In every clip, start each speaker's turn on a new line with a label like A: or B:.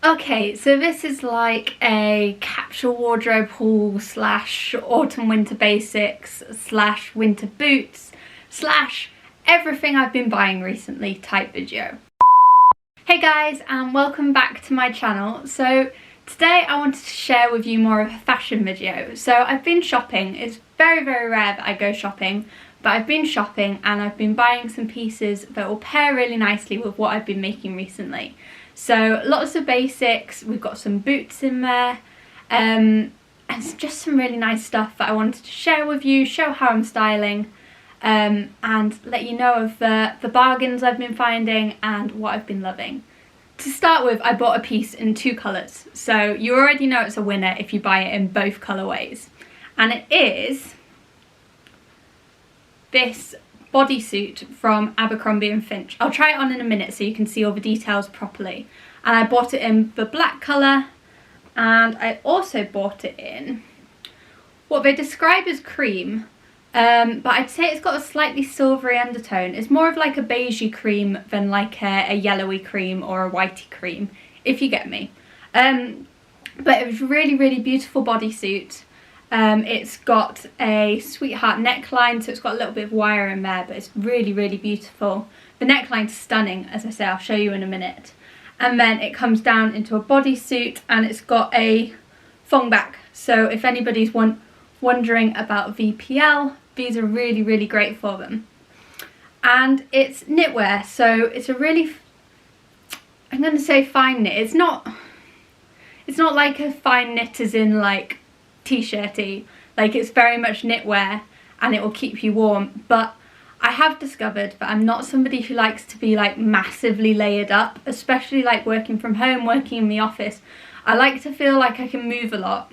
A: Okay, so this is like a capsule wardrobe haul slash autumn winter basics slash winter boots slash everything I've been buying recently type video. Hey guys, and welcome back to my channel. So today I wanted to share with you more of a fashion video. So I've been shopping. It's very rare that I go shopping, but I've been shopping and I've been buying some pieces that will pair really nicely with what I've been making recently. So lots of basics, we've got some boots in there, and just some really nice stuff that I wanted to share with you, show how I'm styling, and let you know of the bargains I've been finding and what I've been loving. To start with, I bought a piece in 2 colours, so you already know it's a winner if you buy it in both colourways. And it is this bodysuit from Abercrombie & Fitch. I'll try it on in a minute so you can see all the details properly. And I bought it in the black colour, and I also bought it in what they describe as cream, but I'd say it's got a slightly silvery undertone. It's more of like a beigey cream than like a yellowy cream or a whitey cream, if you get me. But it was really beautiful bodysuit. It's got a sweetheart neckline, so it's got a little bit of wire in there, but it's really beautiful. The neckline's stunning, as I say, I'll show you in a minute. And then it comes down into a bodysuit and it's got a thong back. So if anybody's wondering about VPL, these are really great for them. And it's knitwear, so it's a really, I'm going to say fine knit. It's not like a fine knit as in like t-shirty, like it's very much knitwear and it will keep you warm. But I have discovered that I'm not somebody who likes to be like massively layered up, especially like working from home, working in the office. I like to feel like I can move a lot.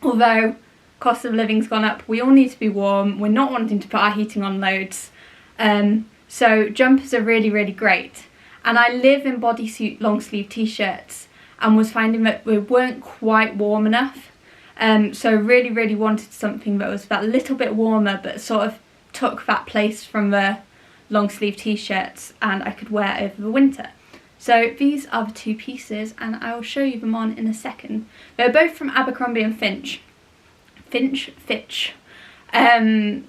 A: Although cost of living's gone up, we all need to be warm, we're not wanting to put our heating on loads, so jumpers are really great. And I live in bodysuit long sleeve t-shirts and was finding that we weren't quite warm enough. So really wanted something that was that little bit warmer but sort of took that place from the long sleeve t-shirts and I could wear over the winter. So these are the 2 pieces and I will show you them on in a second. They're both from Abercrombie & Fitch. And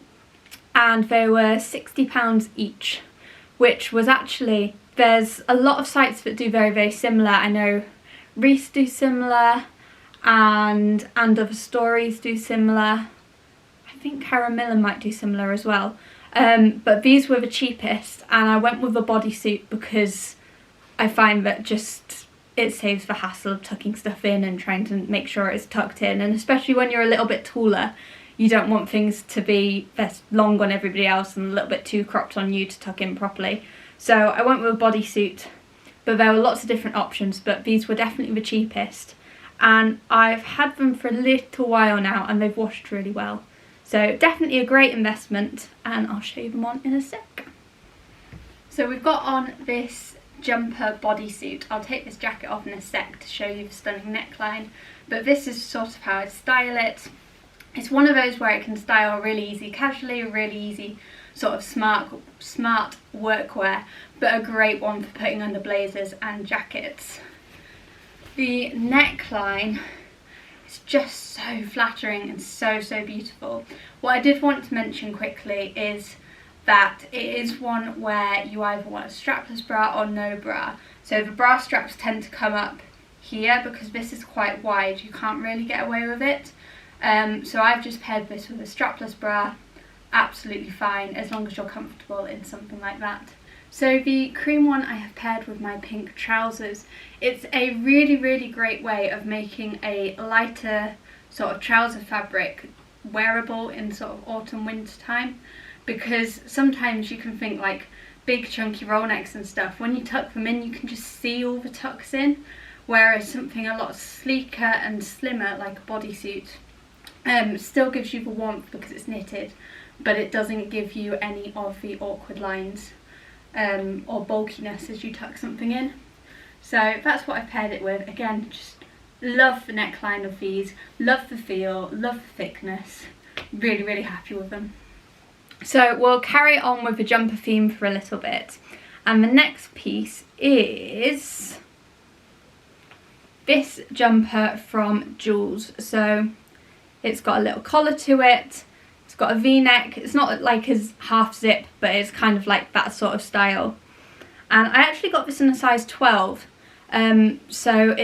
A: they were £60 each, which was actually, there's a lot of sites that do very similar. I know Reese do similar, and Other Stories do similar. I think Cara Miller might do similar as well. But these were the cheapest and I went with the bodysuit because I find that just it saves the hassle of tucking stuff in and trying to make sure it's tucked in, and especially when you're a little bit taller you don't want things to be this long on everybody else and a little bit too cropped on you to tuck in properly. So I went with a bodysuit, but there were lots of different options, but these were definitely the cheapest. And I've had them for a little while now and they've washed really well. So definitely a great investment, and I'll show you them on in a sec. So we've got on this jumper bodysuit. I'll take this jacket off in a sec to show you the stunning neckline, but this is sort of how I style it. It's one of those where it can style really easy casually, really easy sort of smart workwear, but a great one for putting under blazers and jackets. The neckline is just so flattering and so beautiful. What I did want to mention quickly is that it is one where you either want a strapless bra or no bra. So the bra straps tend to come up here because this is quite wide, you can't really get away with it. So I've just paired this with a strapless bra, absolutely fine as long as you're comfortable in something like that. So the cream one I have paired with my pink trousers. It's a really great way of making a lighter sort of trouser fabric wearable in sort of autumn winter time, because sometimes you can think like big chunky roll necks and stuff, when you tuck them in you can just see all the tucks in, whereas something a lot sleeker and slimmer like a bodysuit still gives you the warmth because it's knitted, but it doesn't give you any of the awkward lines or bulkiness as you tuck something in. So that's what I paired it with. Again, just love the neckline of these, love the feel, love the thickness, really happy with them. So we'll carry on with the jumper theme for a little bit, and the next piece is this jumper from Jules. So it's got a little collar to it, it's got a v-neck, it's not like as half zip, but it's kind of like that sort of style. And I actually got this in a size 12, so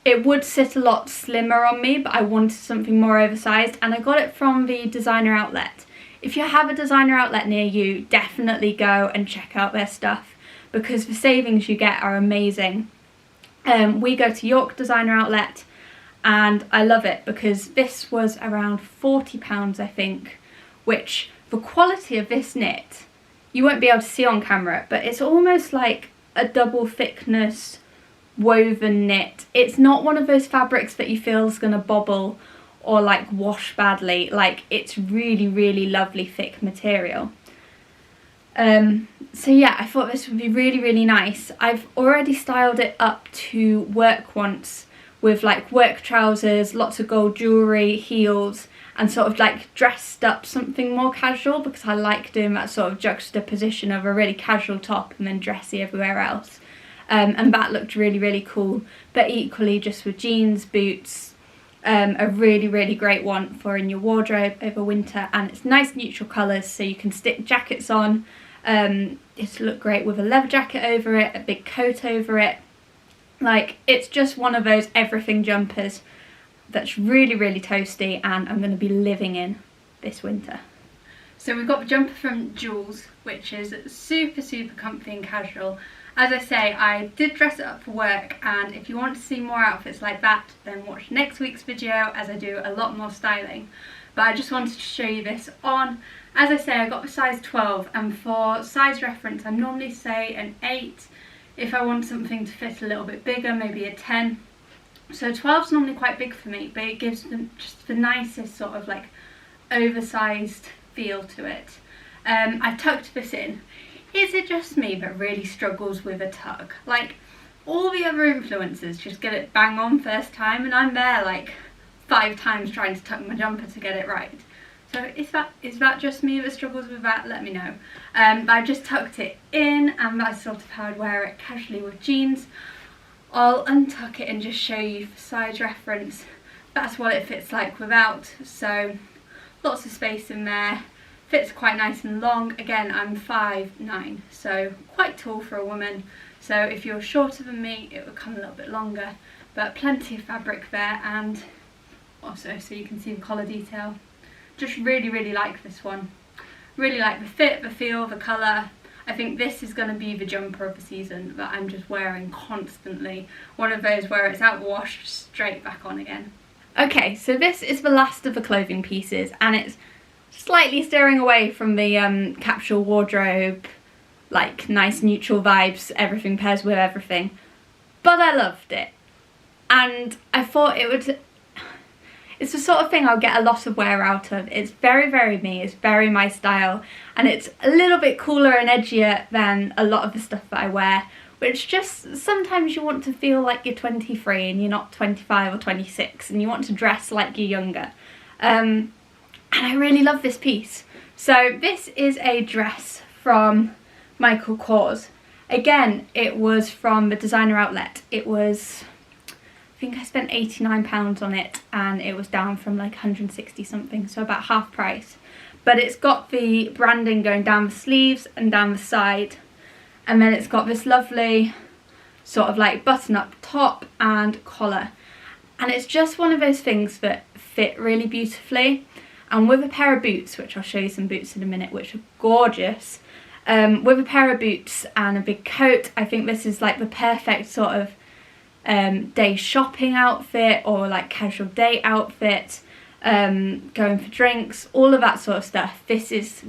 A: it would sit a lot slimmer on me, but I wanted something more oversized, and I got it from the designer outlet. If you have a designer outlet near you, definitely go and check out their stuff, because the savings you get are amazing. We go to York Designer Outlet, and I love it because this was around £40, I think, which the quality of this knit, you won't be able to see on camera, but it's almost like a double thickness woven knit. It's not one of those fabrics that you feel is going to bobble or like wash badly. Like, it's really, really lovely thick material. So yeah, I thought this would be really, really nice. I've already styled it up to work once with like work trousers, lots of gold jewellery, heels, and sort of like dressed up something more casual, because I like doing that sort of juxtaposition of a really casual top and then dressy everywhere else. And that looked really, really cool, but equally just with jeans, boots, a really, really great one for in your wardrobe over winter, and it's nice neutral colours, so you can stick jackets on. It'll look great with a leather jacket over it, a big coat over it. Like, it's just one of those everything jumpers that's really, really toasty, and I'm going to be living in this winter. So we've got the jumper from Jules, which is super, super comfy and casual. As I say, I did dress it up for work, and if you want to see more outfits like that, then watch next week's video, as I do a lot more styling. But I just wanted to show you this on. As I say, I got the size 12, and for size reference I normally say an 8. If I want something to fit a little bit bigger, maybe a 10. So 12 is normally quite big for me, but it gives them just the nicest sort of like oversized feel to it. I've tucked this in. Is it just me that really struggles with a tug? Like, all the other influencers just get it bang on first time, and I'm there like 5 times trying to tuck my jumper to get it right. So is that just me that struggles with that? Let me know. But I just tucked it in, and that's sort of how I'd wear it casually with jeans. I'll untuck it and just show you for size reference. That's what it fits like without. So lots of space in there. Fits quite nice and long. Again, I'm 5'9", so quite tall for a woman. So if you're shorter than me, it would come a little bit longer. But plenty of fabric there, and also so you can see the collar detail. Just really, really like this one. Really like the fit, the feel, the colour. I think this is going to be the jumper of the season that I'm just wearing constantly. One of those where it's out washed, straight back on again. Okay, so this is the last of the clothing pieces, and it's slightly steering away from the capsule wardrobe, like nice neutral vibes, everything pairs with everything. But I loved it. And I thought it would... It's the sort of thing I'll get a lot of wear out of. It's very, very me, it's very my style, and it's a little bit cooler and edgier than a lot of the stuff that I wear, which just sometimes you want to feel like you're 23 and you're not 25 or 26, and you want to dress like you're younger. And I really love this piece. So this is a dress from Michael Kors. Again, it was from the designer outlet. It was... I think I spent £89 on it, and it was down from like 160 something, so about half price. But it's got the branding going down the sleeves and down the side, and then it's got this lovely sort of like button up top and collar, and it's just one of those things that fit really beautifully. And with a pair of boots, which I'll show you some boots in a minute, which are gorgeous, with a pair of boots and a big coat, I think this is like the perfect sort of day shopping outfit, or like casual date outfit, going for drinks, all of that sort of stuff. This is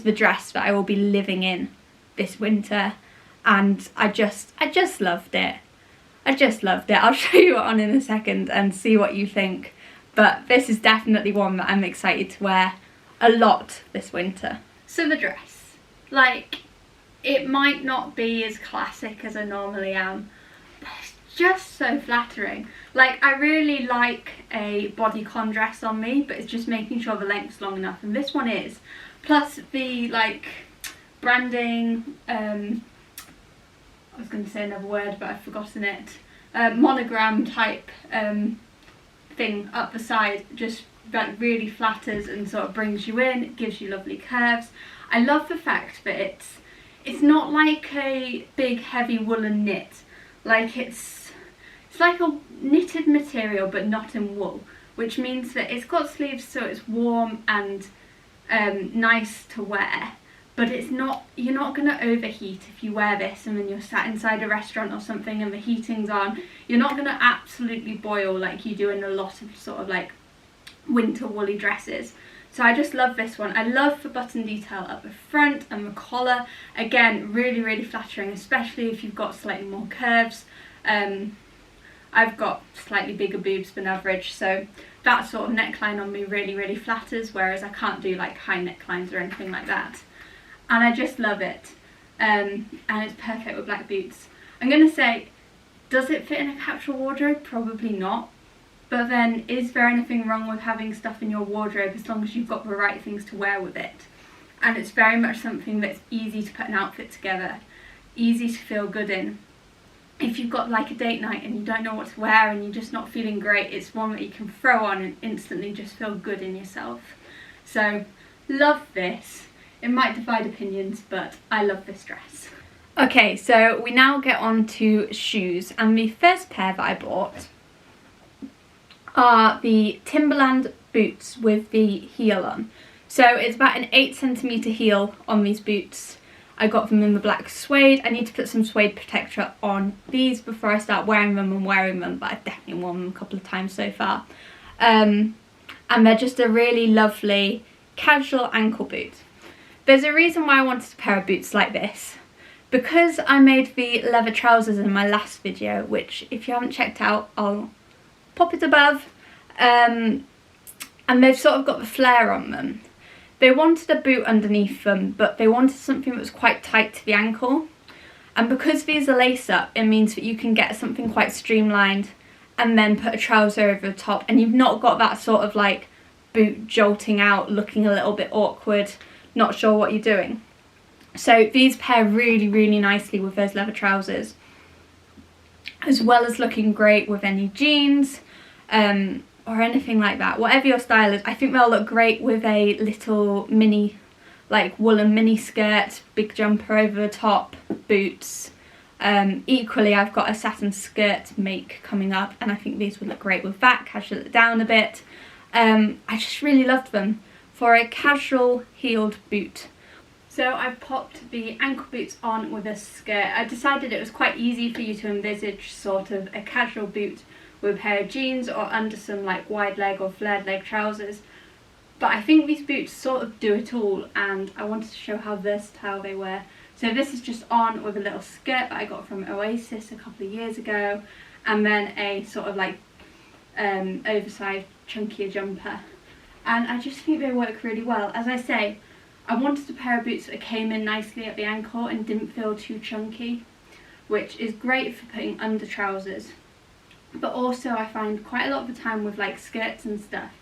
A: the dress that I will be living in this winter, and I just loved it. I just loved it. I'll show you it on in a second and see what you think, but this is definitely one that I'm excited to wear a lot this winter. So the dress, like, it might not be as classic as I normally am, but it's just so flattering. Like, I really like a bodycon dress on me, but it's just making sure the length's long enough, and this one is. Plus the like branding, I was going to say another word but I've forgotten it, monogram type thing up the side, just that really flatters and sort of brings you in. It gives you lovely curves. I love the fact that it's not like a big heavy woolen knit, like it's like a knitted material but not in wool, which means that it's got sleeves so it's warm and nice to wear, but it's not, you're not going to overheat if you wear this and then you're sat inside a restaurant or something and the heating's on. You're not going to absolutely boil like you do in a lot of sort of like winter woolly dresses. So I just love this one. I love the button detail at the front and the collar. Again, really, really flattering, especially if you've got slightly more curves. I've got slightly bigger boobs than average, so that sort of neckline on me really, really flatters, whereas I can't do like high necklines or anything like that. And I just love it. And it's perfect with black boots. I'm going to say, does it fit in a capsule wardrobe? Probably not. But then, is there anything wrong with having stuff in your wardrobe as long as you've got the right things to wear with it? And it's very much something that's easy to put an outfit together, easy to feel good in. If you've got like a date night and you don't know what to wear and you're just not feeling great, it's one that you can throw on and instantly just feel good in yourself. So, love this. It might divide opinions, but I love this dress. Okay, so we now get on to shoes, and the first pair that I bought are the Timberland boots with the heel on. So it's about an 8cm heel on these boots. I got them in the black suede. I need to put some suede protector on these before I start wearing them, but I've definitely worn them a couple of times so far. And they're just a really lovely casual ankle boot. There's a reason why I wanted a pair of boots like this. Because I made the leather trousers in my last video, which if you haven't checked out, I'll pop it above, and they've sort of got the flare on them. They wanted a boot underneath them, but they wanted something that was quite tight to the ankle, and because these are lace up, it means that you can get something quite streamlined and then put a trouser over the top, and you've not got that sort of like boot jolting out, looking a little bit awkward, not sure what you're doing. So these pair really, really nicely with those leather trousers, as well as looking great with any jeans or anything like that. Whatever your style is, I think they'll look great with a little mini, like woolen mini skirt, big jumper over the top, boots. Equally, I've got a satin skirt make coming up, and I think these would look great with that, casual it down a bit. I just really loved them for a casual heeled boot. So I've popped the ankle boots on with a skirt. I decided it was quite easy for you to envisage sort of a casual boot with a pair of jeans or under some like wide leg or flared leg trousers. But I think these boots sort of do it all, and I wanted to show how versatile they were. So this is just on with a little skirt that I got from Oasis a couple of years ago, and then a sort of like oversized chunkier jumper. And I just think they work really well. As I say, I wanted a pair of boots that came in nicely at the ankle and didn't feel too chunky, which is great for putting under trousers. But also I find quite a lot of the time with like skirts and stuff,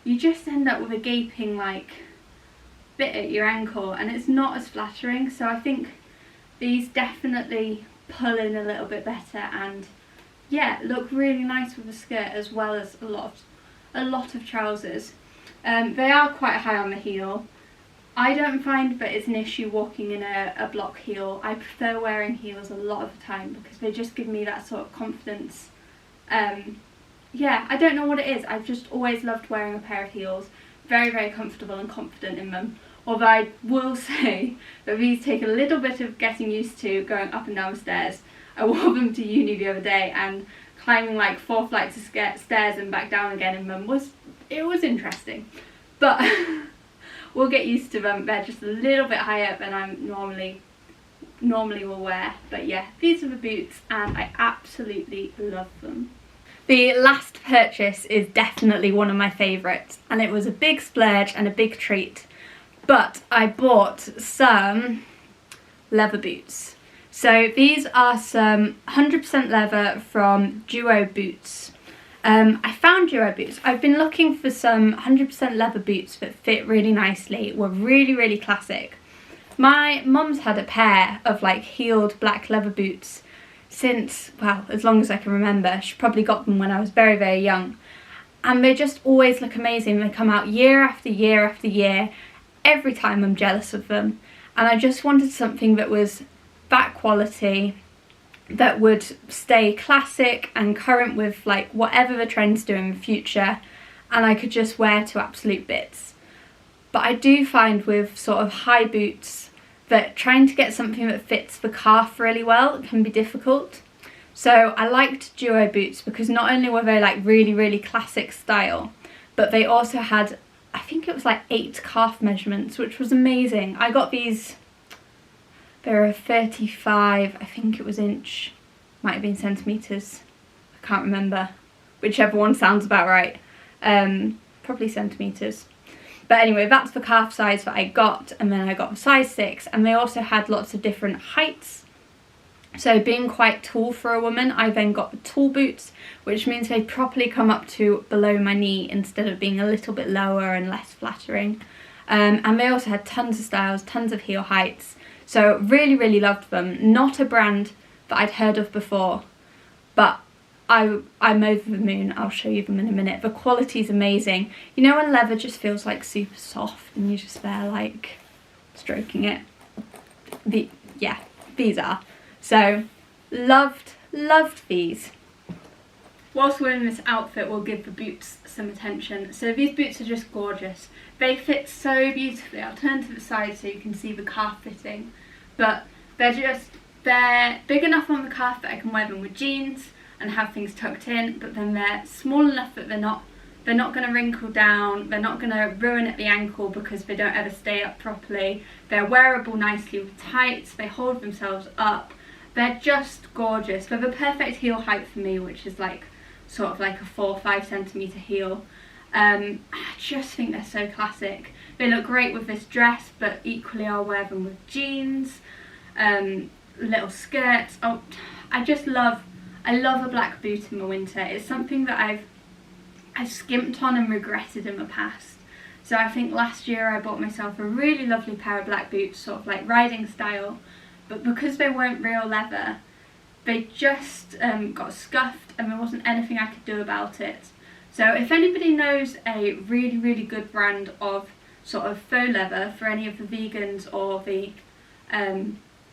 A: you just end up with a gaping like bit at your ankle and it's not as flattering. So I think these definitely pull in a little bit better and yeah, look really nice with a skirt as well as a lot of trousers. They are quite high on the heel. I don't find that it's an issue walking in a block heel. I prefer wearing heels a lot of the time because they just give me that sort of confidence. Yeah, I don't know what it is. I've just always loved wearing a pair of heels. Very, very comfortable and confident in them. Although I will say that these take a little bit of getting used to going up and down the stairs. I wore them to uni the other day and climbing like 4 flights of stairs and back down again in them was interesting. But we'll get used to them. They're just a little bit higher than I normally will wear. But yeah, these are the boots and I absolutely love them. The last purchase is definitely one of my favourites, and it was a big splurge and a big treat. But I bought some leather boots. So these are some 100% leather from Duo Boots. I found Duo Boots. I've been looking for some 100% leather boots that fit really nicely, were really, really classic. My mum's had a pair of like heeled black leather boots since, well, as long as I can remember. She probably got them when I was very, very young. And they just always look amazing. They come out year after year after year. Every time I'm jealous of them. And I just wanted something that was that quality, that would stay classic and current with like whatever the trends do in the future, and I could just wear to absolute bits. But I do find with sort of high boots that trying to get something that fits the calf really well can be difficult. So I liked duo boots because not only were they like really, really classic style, but they also had, I think it was like 8 calf measurements, which was amazing. I got these, they were 35, I think it was inch, might have been centimetres, I can't remember, whichever one sounds about right, probably centimetres. But anyway, that's the calf size that I got, and then I got a size 6, and they also had lots of different heights. So being quite tall for a woman, I then got the tall boots, which means they properly come up to below my knee instead of being a little bit lower and less flattering. And they also had tons of styles, tons of heel heights. So really, really loved them. Not a brand that I'd heard of before, but I'm over the moon. I'll show you them in a minute. The quality's amazing. You know when leather just feels like super soft and you're just there like stroking it? Yeah, these are. So loved these. Whilst we're in this outfit, we'll give the boots some attention. So these boots are just gorgeous. They fit so beautifully. I'll turn to the side so you can see the calf fitting. But they're big enough on the calf that I can wear them with jeans and have things tucked in, but then they're small enough that they're not going to wrinkle down, they're not going to ruin at the ankle because they don't ever stay up properly. They're wearable nicely with tights, they hold themselves up. They're just gorgeous. They're the perfect heel height for me, which is like sort of like a 4 or 5 centimetre heel. I just think they're so classic. They look great with this dress, but equally I'll wear them with jeans, little skirts. Oh, I love a black boot in the winter. It's something that I've skimped on and regretted in the past. So I think last year I bought myself a really lovely pair of black boots, sort of like riding style, but because they weren't real leather, they just got scuffed and there wasn't anything I could do about it. So if anybody knows a really, really good brand of sort of faux leather for any of the vegans or the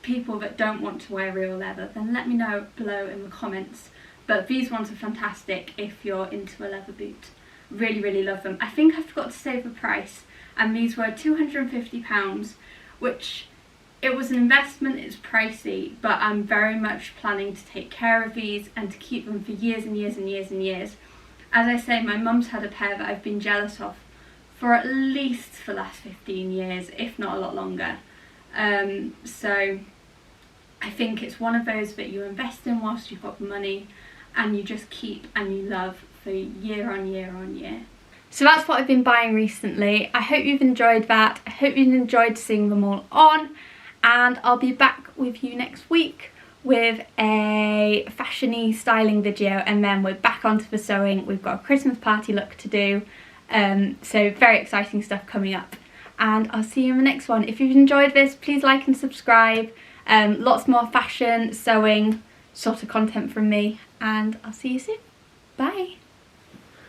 A: people that don't want to wear real leather, then let me know below in the comments. But these ones are fantastic if you're into a leather boot. Really, really love them. I think I forgot to say the price, and these were £250, which it was an investment. It's pricey, but I'm very much planning to take care of these and to keep them for years and years and years and years. As I say, my mum's had a pair that I've been jealous of for at least the last 15 years, if not a lot longer. So I think it's one of those that you invest in whilst you've got the money and you just keep and you love for year on year on year. So that's what I've been buying recently. I hope you've enjoyed that. I hope you've enjoyed seeing them all on, and I'll be back with you next week with a fashiony styling video, and then we're back onto the sewing. We've got a Christmas party look to do, so very exciting stuff coming up, and I'll see you in the next one. If you've enjoyed this, please like and subscribe. Lots more fashion, sewing sort of content from me, and I'll see you soon. Bye.